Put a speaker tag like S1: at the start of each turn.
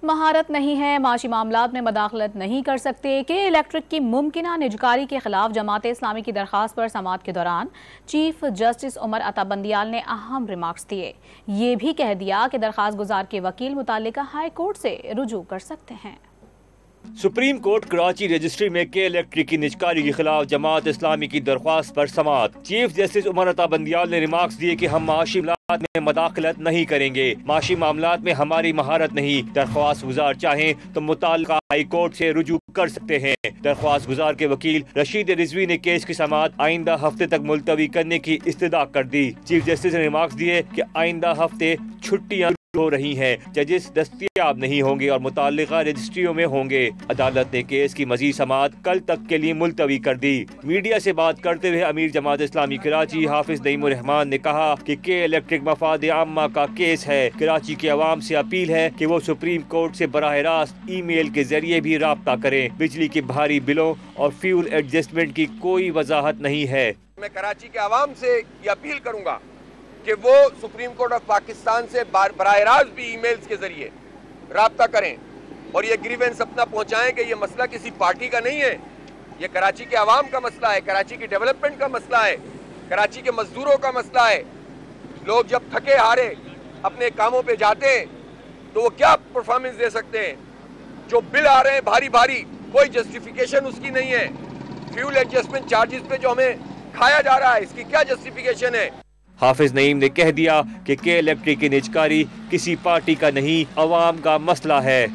S1: महारत नहीं है, माशी मामलात में मदाखलत नहीं कर सकते। के इलेक्ट्रिक की मुमकिना निजकारी के खिलाफ जमात इस्लामी की दरख्वास्त पर समाअत के दौरान चीफ जस्टिस उमर अता बंदियाल ने अहम रिमार्क्स दिए। ये भी कह दिया कि दरख्वास्त गुजार के वकील मुतालिका हाई कोर्ट से रुजू कर सकते हैं।
S2: सुप्रीम कोर्ट कराची रजिस्ट्री में के इलेक्ट्रिक की निजकारी के खिलाफ जमात इस्लामी की दरख्वास्त पर समाअत। चीफ जस्टिस उमर अता बंदियाल ने रिमार्क्स दिए कि हम माशी मामलात में मदाखलत नहीं करेंगे। माशी मामलात में हमारी महारत नहीं। दरख्वास्त गुजार चाहें तो मुताल्लिका हाई कोर्ट से रुजू कर सकते हैं। दरख्वास्त गुजार के वकील रशीद रिजवी ने केस की समाअत आइंदा हफ्ते तक मुलतवी करने की इस्तदा कर दी। चीफ जस्टिस ने रिमार्क्स दिए कि आइंदा हफ्ते छुट्टियां हो रही हैं, जजेस दस्तयाब नहीं होंगे और मुताल्लिका रजिस्ट्रियों में होंगे। अदालत ने केस की मजीद समाअत कल तक के लिए मुलतवी कर दी। मीडिया से बात करते हुए अमीर जमात इस्लामी कराची हाफिज नईमुर रहमान ने कहा कि के इलेक्ट्रिक मफाद आम्मा का केस है। कराची के अवाम से अपील है कि वो सुप्रीम कोर्ट से बराह रास्त ईमेल के जरिए भी राब्ता करें। बिजली के भारी बिलों और फ्यूल एडजस्टमेंट की कोई वजाहत नहीं है।
S3: मैं कराची के अवाम से ये अपील करूंगा कि वो सुप्रीम कोर्ट ऑफ पाकिस्तान से बराह रास्त भी ईमेल्स के जरिए राब्ता करें और ये ग्रीवेंस अपना पहुंचाएं कि ये मसला किसी पार्टी का नहीं है, ये कराची के अवाम का मसला है, कराची की डेवलपमेंट का मसला है, कराची के मजदूरों का मसला है। लोग जब थके हारे अपने कामों पे जाते हैं तो वो क्या परफॉर्मेंस दे सकते हैं? जो बिल आ रहे हैं भारी भारी, कोई जस्टिफिकेशन उसकी नहीं है। फ्यूल एडजस्टमेंट चार्जेस पे जो हमें खाया जा रहा है, इसकी क्या जस्टिफिकेशन है?
S2: हाफिज नईम ने कह दिया कि के इलेक्ट्रिक की निजकारी किसी पार्टी का नहीं, अवाम का मसला है।